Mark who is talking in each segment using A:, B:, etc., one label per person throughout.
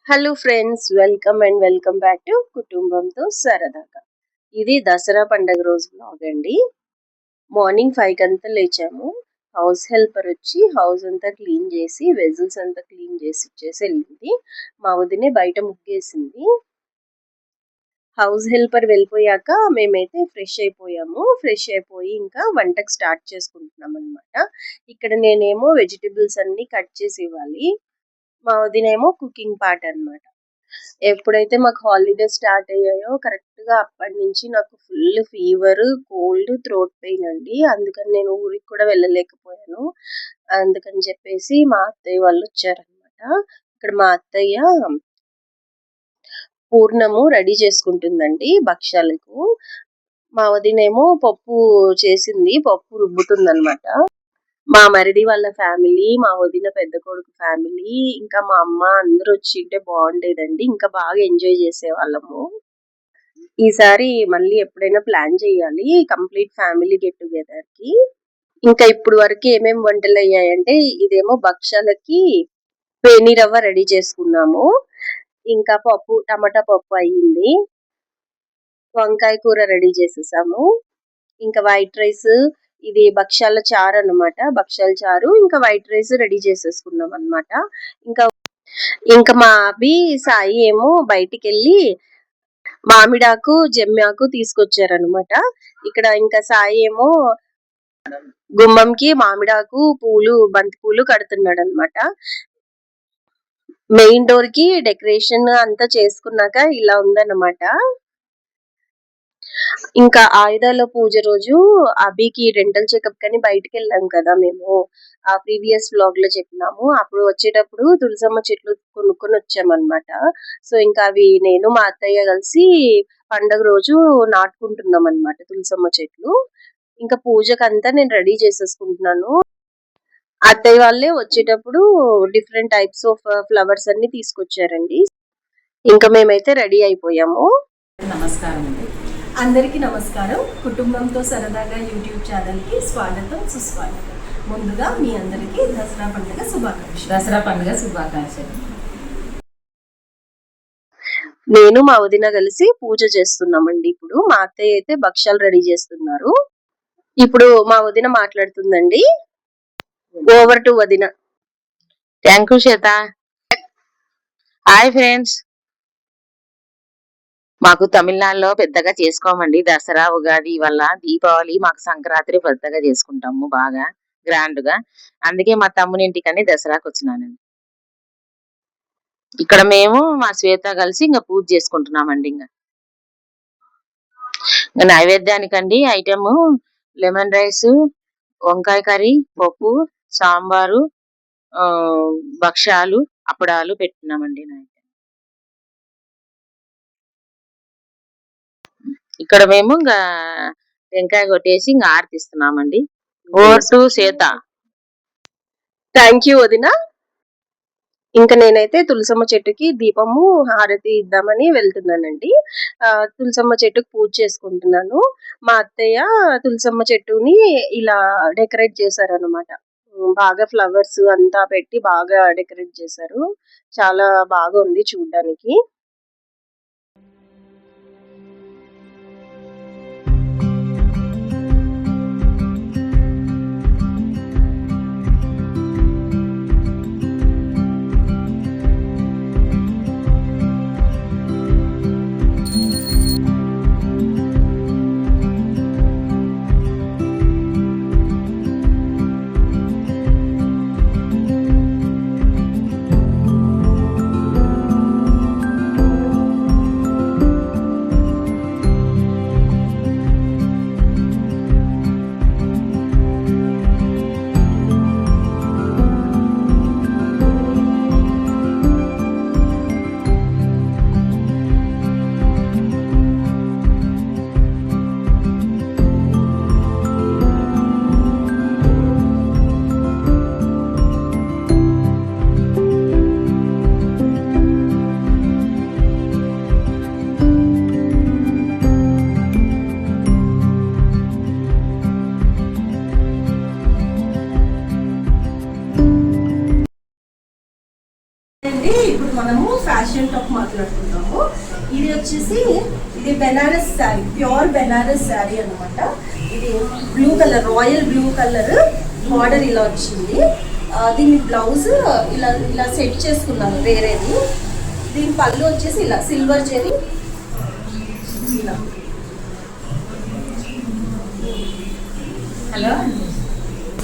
A: Hello friends, welcome back to కుటుంబంతో సరదాగా. ఇది దసరా పండగ రోజు వ్లాగ్ అండి. మార్నింగ్ 5 కంతా లేచాము. హౌస్ హెల్పర్ వచ్చి హౌస్ అంతా క్లీన్ చేసి వెజల్స్ అంతా క్లీన్ చేసి ఇచ్చేసి వెళ్ళింది. మా వదినే బయట ముగ్గేసింది. హౌస్ హెల్పర్ వెళ్ళిపోయాక మేమైతే ఫ్రెష్ అయిపోయాము. ఫ్రెష్ అయిపోయి ఇంకా వంటకు స్టార్ట్ చేసుకుంటున్నాం అనమాట. ఇక్కడ నేనేమో వెజిటబుల్స్ అన్ని కట్ చేసి ఇవ్వాలి. మా వదినేమో కుకింగ్ పార్ట్ అన్నమాట. ఎప్పుడైతే మాకు హాలిడేస్ స్టార్ట్ అయ్యాయో కరెక్ట్ గా అప్పటి నుంచి నాకు full fever, cold, throat pain అండి. అందుకని నేను ఊరికి కూడా వెళ్ళలేకపోయాను. అందుకని చెప్పేసి మా అత్తయ్య వాళ్ళు వచ్చారనమాట. ఇక్కడ మా అత్తయ్య పూర్ణము రెడీ చేసుకుంటుందండి భక్ష్యాలకు. మా వదినేమో పప్పు చేసింది, పప్పు రుబ్బుతుంది అనమాట. మా మరిది వాళ్ళ ఫ్యామిలీ, మా వదిన పెద్ద కొడుకు ఫ్యామిలీ, ఇంకా మా అమ్మ అందరూ వచ్చింటే బాగుండేదండి. ఇంకా బాగా ఎంజాయ్ చేసేవాళ్ళము. ఈసారి మళ్ళీ ఎప్పుడైనా ప్లాన్ చేయాలి కంప్లీట్ ఫ్యామిలీ గెట్ టుగెదర్ కి. ఇంకా ఇప్పుడు వరకు ఏమేమి వంటలు అయ్యాయంటే, ఇదేమో భక్షాలకి పేని రవ్వ రెడీ చేసుకున్నాము. ఇంకా పప్పు, టమాటా పప్పు అయ్యింది. వంకాయ కూర రెడీ చేసేసాము. ఇంకా వైట్ రైస్, ఇది భక్షాల చారు అన్నమాట. భక్షాల చారు ఇంకా వైట్ రైస్ రెడీ చేసేసుకున్నాం అన్నమాట. ఇంకా మా అభి సాయి ఏమో బయటికి వెళ్ళి మామిడాకు, జమ్మాకు తీసుకొచ్చారనమాట. ఇక్కడ ఇంకా సాయి ఏమో గుమ్మంకి మామిడాకు పూలు, బంతి పూలు కడుతున్నాడు అనమాట. మెయిన్ డోర్ కి డెకరేషన్ అంతా చేసుకున్నాక ఇలా ఉందన్నమాట. ఇంకా ఆయుధాల పూజ రోజు అభికి డెంటల్ చెకప్ కని బయటికి వెళ్ళాం కదా మేము. ఆ ప్రీవియస్ వ్లాగ్ లో చెప్పినాము. అప్పుడు వచ్చేటప్పుడు తులసమ్మ చెట్లు కొనుక్కొని వచ్చామన్నమాట. సో ఇంకా అవి నేను మా అత్తయ్య కలిసి పండగ రోజు నాటుకుంటున్నాం అన్నమాట తులసమ్మ చెట్లు. ఇంకా పూజకంతా నేను రెడీ చేసేసుకుంటున్నాను. అత్తయ్య వాళ్ళే వచ్చేటప్పుడు డిఫరెంట్ టైప్స్ ఆఫ్ ఫ్లవర్స్ అన్ని తీసుకొచ్చారండి. ఇంకా మేమైతే రెడీ అయిపోయాము.
B: నమస్కారం అండి, అందరికీ నమస్కారం. కుటుంబంతో సరదాగా యూట్యూబ్ ఛానల్కి స్వాగతం, సుస్వాగతం. ముందుగా మీ అందరికీ దసరా పండుగ శుభాకాంక్షలు.
A: నేను మా వదిన కలిసి పూజ చేస్తున్నామండి. ఇప్పుడు మా అత్తయ్య అయితే భక్ష్యాలు రెడీ చేస్తున్నారు. ఇప్పుడు మా వదిన మాట్లాడుతుందండి. ఓవర్ టు వదిన.
C: Thank you Shweta. Hi friends. మాకు తమిళనాడులో పెద్దగా చేసుకోమండి దసరా, ఉగాది వల్ల. దీపావళి మాకు సంక్రాంతి పెద్దగా చేసుకుంటాము, బాగా గ్రాండ్ గా. అందుకే మా తమ్ముని ఇంటికని దసరాకి వచ్చినానండి. ఇక్కడ మేము మా శ్వేత కలిసి ఇంకా పూజ చేసుకుంటున్నామండి. ఇంకా నైవేద్యానికండి ఐటమ్ లెమన్ రైస్, వంకాయ కర్రీ, పప్పు, సాంబారు, భక్ష్యాలు, అప్పడాలు పెట్టినామండి. ఇక్కడ మేము ఇంకా టెంకాయ కొట్టేసి ఇంకా ఆరతిస్తున్నామండి. Over to Seetha.
A: Thank you వదిన. ఇంకా నేనైతే తులసమ్మ చెట్టుకి దీపము హారతి ఇద్దామని వెళ్తున్నానండి. తులసమ్మ చెట్టుకు పూజ చేసుకుంటున్నాను. మా అత్తయ్య తులసమ్మ చెట్టుని ఇలా డెకరేట్ చేశారనమాట. బాగా ఫ్లవర్స్ అంతా పెట్టి బాగా డెకరేట్ చేశారు. చాలా బాగా ఉంది చూడ్డానికి.
B: ఫ్యాషన్ టాప్ మాట్లాడుకుందాము. ఇది వచ్చేసి ఇది బెనారస్ శారీ, ప్యూర్ బెనారస్ శారీ అనమాట. ఇది blue colour, royal blue colour border ఇలా వచ్చింది. దీని బ్లౌజ్ ఇలా ఇలా సెట్ చేసుకున్నాను వేరేది. దీని పళ్ళు వచ్చేసి ఇలా సిల్వర్ జెరీ ఇలా.
C: హలో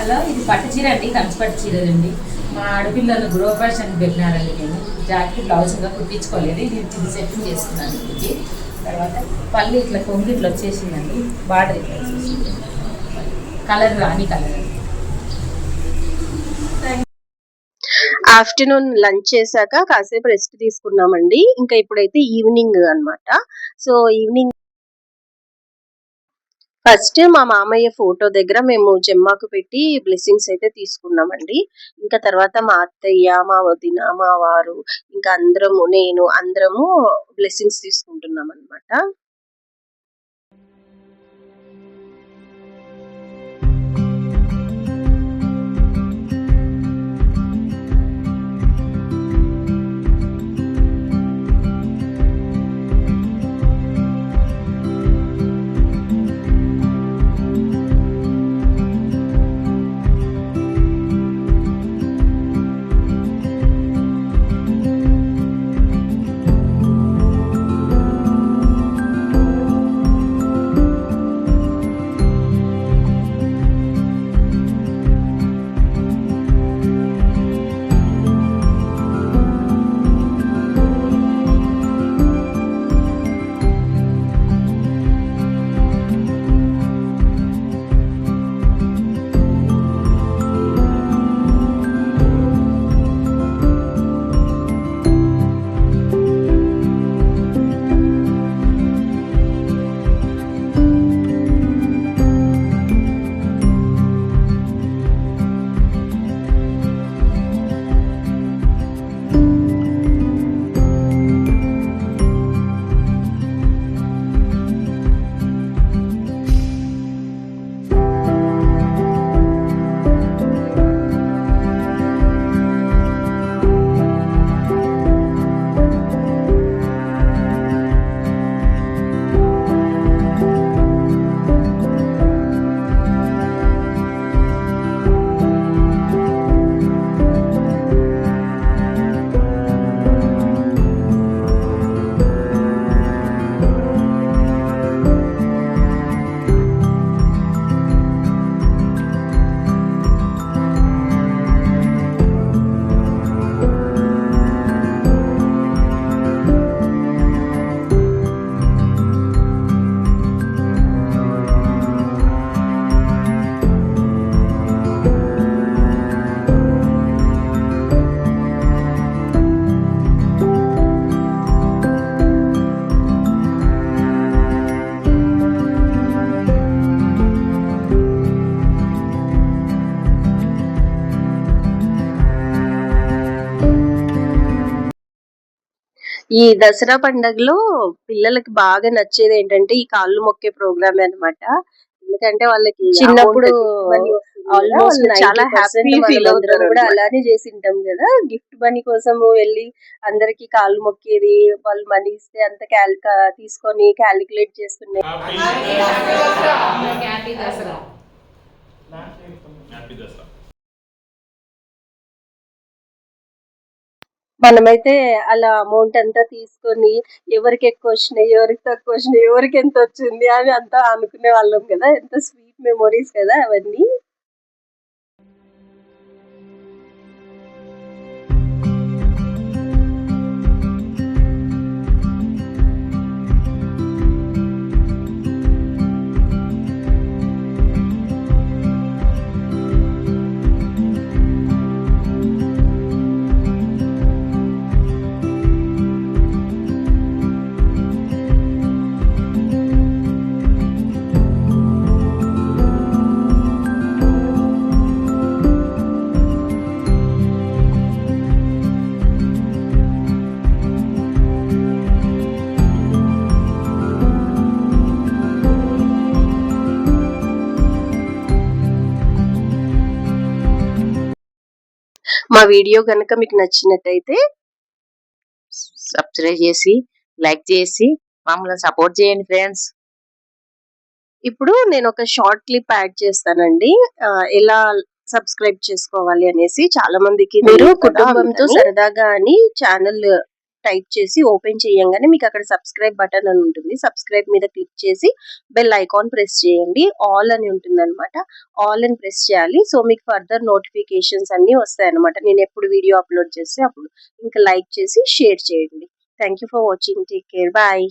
C: హలో, ఇది పట్టు చీర అండి, కంచి పట్టు చీరలండి. మా ఆడపిల్లలు గ్రో ఫ్యాషన్ పెట్టినారండి. నేను జాకెట్ బ్లౌజ్గా కుట్టించుకోలేదు, ఇది సెట్టింగ్ చేసుకున్నాను. ఇది తర్వాత పళ్ళు ఇట్లా కొంగి ఇట్లా వచ్చేసిందండి, బార్డర్ ఇట్లా వచ్చేసింది, కలర్ రాణి కలర్.
A: ఆఫ్టర్నూన్ లంచ్ చేశాక కాసేపు రెస్ట్ తీసుకున్నామండి. ఇంకా ఇప్పుడైతే ఈవినింగ్ అన్నమాట. సో ఈవినింగ్ ఫస్ట్ మా మామయ్య ఫోటో దగ్గర మేము జమ్మాకు పెట్టి బ్లెస్సింగ్స్ అయితే తీసుకున్నామండి. ఇంకా తర్వాత మా అత్తయ్య, మా వదిన, మా వారు, ఇంకా అందరము బ్లెస్సింగ్స్ తీసుకుంటున్నాం అన్నమాట. ఈ దసరా పండుగలో పిల్లలకి బాగా నచ్చేది ఏంటంటే ఈ కాళ్ళు మొక్కే ప్రోగ్రామ్ అన్నమాట. ఎందుకంటే వాళ్ళకి చిన్నప్పుడు ఆల్మోస్ట్ చాలా హ్యాపీ ఫీల్ అవుతారు కూడా, అలానే చేసి ఉంటాం కదా. గిఫ్ట్ మనీ కోసం వెళ్ళి అందరికి కాళ్ళు మొక్కేది, వాళ్ళు మనీ ఇస్తే అంత తీసుకొని క్యాలిక్యులేట్ చేసుకునే. మనమైతే అలా అమౌంట్ అంతా తీసుకొని ఎవరికి ఎక్కువ వచ్చినాయి, ఎవరికి తక్కువ వచ్చినాయి, ఎవరికి ఎంత వచ్చింది అని అంతా అనుకునే వాళ్ళం కదా. ఎంత స్వీట్ మెమొరీస్ కదా అవన్నీ. మా వీడియో కనుక మీకు నచ్చినట్టయితే
C: సబ్స్క్రైబ్ చేసి లైక్ చేసి మమ్మల్ని సపోర్ట్ చేయండి ఫ్రెండ్స్.
A: ఇప్పుడు నేను ఒక షార్ట్ క్లిప్ యాడ్ చేస్తానండి. ఎలా సబ్స్క్రైబ్ చేసుకోవాలి అనేసి. చాలా మందికి మీరు కుటుంబంతో సరదాగా అని ఛానల్ టైప్ చేసి ఓపెన్ చేయంగానే మీకు అక్కడ సబ్స్క్రైబ్ బటన్ అని ఉంటుంది. సబ్స్క్రైబ్ మీద క్లిక్ చేసి బెల్ ఐకాన్ ప్రెస్ చేయండి. ఆల్ అని ఉంటుంది అనమాట. ఆల్ అని ప్రెస్ చేయాలి. సో మీకు ఫర్దర్ నోటిఫికేషన్స్ అన్ని వస్తాయి అనమాట. నేను ఎప్పుడు వీడియో అప్లోడ్ చేస్తే అప్పుడు. ఇంకా లైక్ చేసి షేర్ చేయండి. Thank you for watching. Take care. Bye.